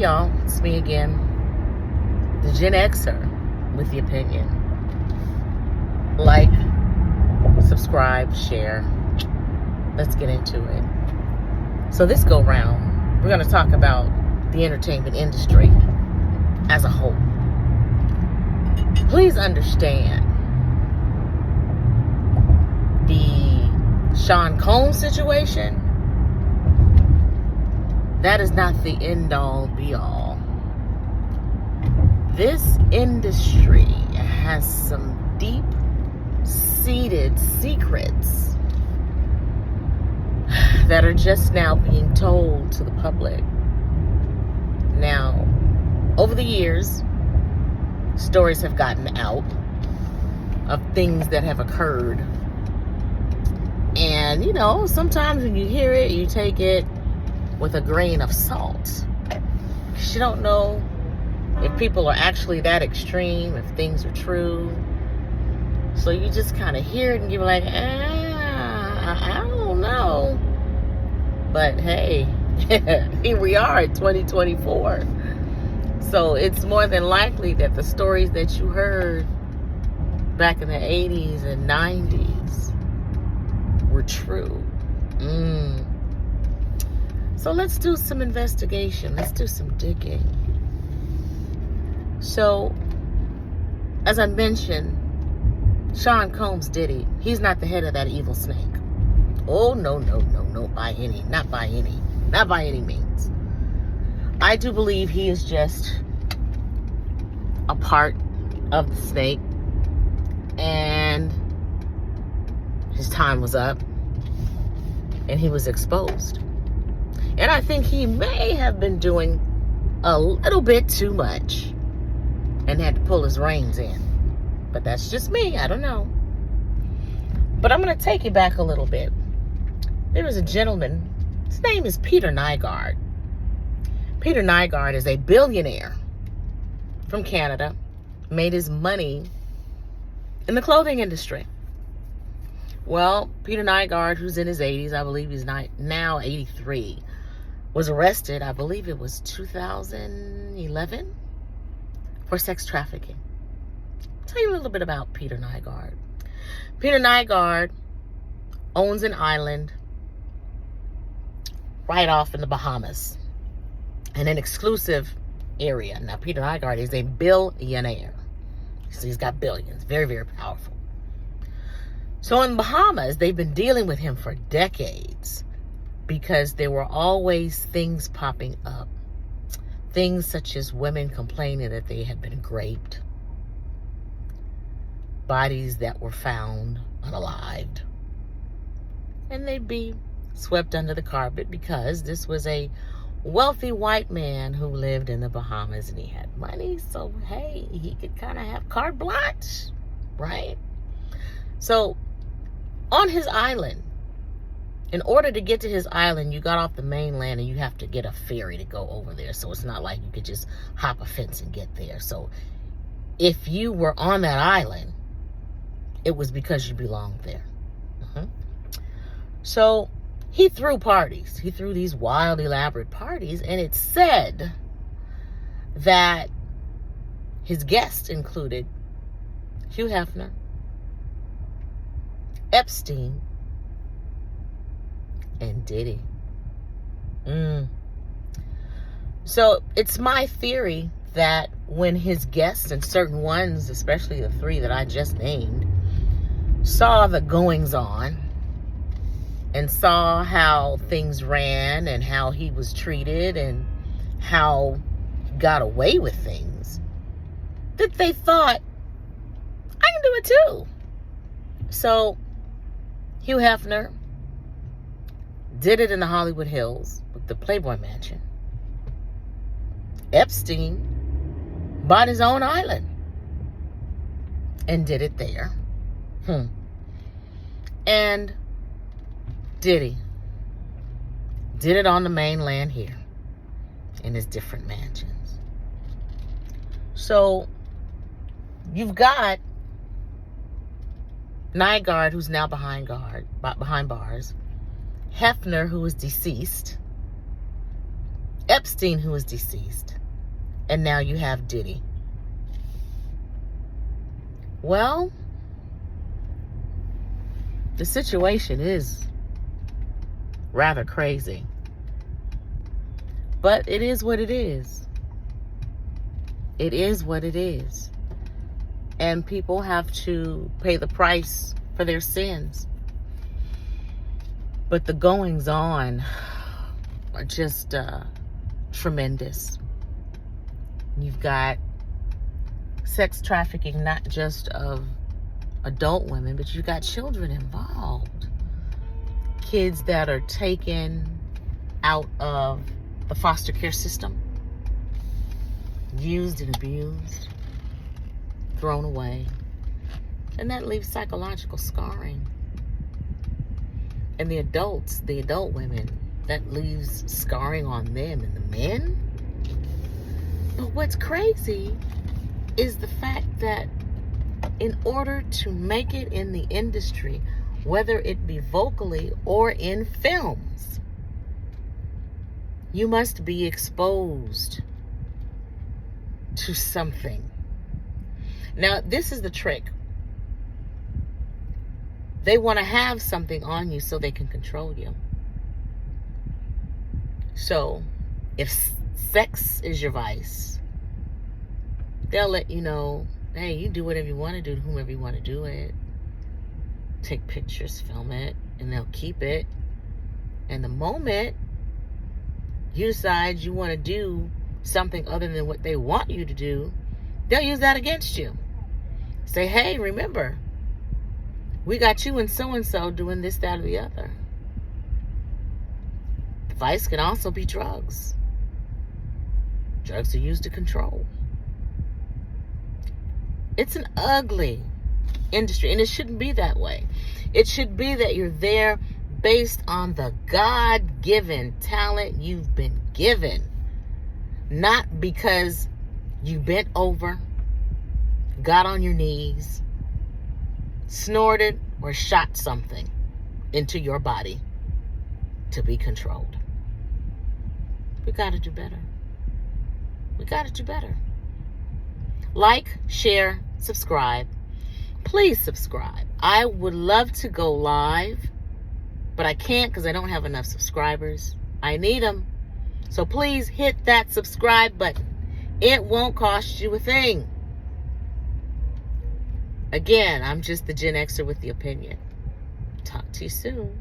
y'all, it's me again, the Gen Xer with the opinion. Like, subscribe, share. Let's get into it. So this go round, we're going to talk about the entertainment industry as a whole. Please understand the Sean Combs situation. That is not the end-all, be-all. This industry has some deep-seated secrets that are just now being told to the public. Now, over the years, stories have gotten out of things that have occurred. And, you know, sometimes when you hear it, you take it with a grain of salt. Because you don't know if people are actually that extreme, if things are true. So you just kind of hear it and you're like, I don't know. But hey, here we are in 2024. So it's more than likely that the stories that you heard back in the 80s and 90s were true. So let's do some investigation. Let's do some digging. So, as I mentioned, Sean Combs Diddy, he's not the head of that evil snake. Oh, no, not by any means. I do believe he is just a part of the snake, and his time was up, and he was exposed. And I think he may have been doing a little bit too much and had to pull his reins in. But that's just me. I don't know. But I'm going to take you back a little bit. There was a gentleman. His name is Peter Nygard. Peter Nygard is a billionaire from Canada. Made his money in the clothing industry. Well, Peter Nygard, who's in his 80s, I believe he's now 83, was arrested, I believe it was 2011, for sex trafficking. I'll tell you a little bit about Peter Nygard. Peter Nygard owns an island right off in the Bahamas, in an exclusive area. Now, Peter Nygard is a billionaire. So he's got billions, very, very powerful. So in Bahamas, they've been dealing with him for decades because there were always things popping up. Things such as women complaining that they had been raped. Bodies that were found unalived. And they'd be swept under the carpet because this was a wealthy white man who lived in the Bahamas and he had money. So, hey, he could kind of have carte blanche, right? So, on his island, in order to get to his island, you got off the mainland and you have to get a ferry to go over there. So it's not like you could just hop a fence and get there. So if you were on that island, it was because you belonged there. So he threw parties. He threw these wild, elaborate parties. And it said that his guests included Hugh Hefner, Epstein, and Diddy. So it's my theory that when his guests, and certain ones, especially the three that I just named, saw the goings on and saw how things ran and how he was treated and how he got away with things, that they thought, I can do it too. So Hugh Hefner did it in the Hollywood Hills with the Playboy Mansion. Epstein bought his own island and did it there. And Diddy did it on the mainland here in his different mansions. So you've got Nygard, who's now behind bars. Hefner, who is deceased. Epstein, who is deceased. And now you have Diddy. Well, the situation is rather crazy. But it is what it is. It is what it is. And people have to pay the price for their sins. But the goings on are just tremendous. You've got sex trafficking, not just of adult women, but you've got children involved. Kids that are taken out of the foster care system, used and abused, thrown away. And that leaves psychological scarring. And the adults, the adult women, that leaves scarring on them. And the men? But what's crazy is the fact that in order to make it in the industry, whether it be vocally or in films, you must be exposed to something. Now, this is the trick. They want to have something on you so they can control you. So, if sex is your vice, they'll let you know, hey, you do whatever you want to do to whomever you want to do it. Take pictures, film it, and they'll keep it. And the moment you decide you want to do something other than what they want you to do, they'll use that against you. Say, hey, remember, we got you and so doing this, that, or the other. The vice can also be drugs. Drugs are used to control. It's an ugly industry, and it shouldn't be that way. It should be that you're there based on the God-given talent you've been given. Not because you bent over, got on your knees, snorted or shot something into your body to be controlled. We got to do better. We got to do better. Like, share, subscribe. Please subscribe. I would love to go live, but I can't because I don't have enough subscribers. I need them. So please hit that subscribe button. It won't cost you a thing. Again, I'm just the Gen Xer with the opinion. Talk to you soon.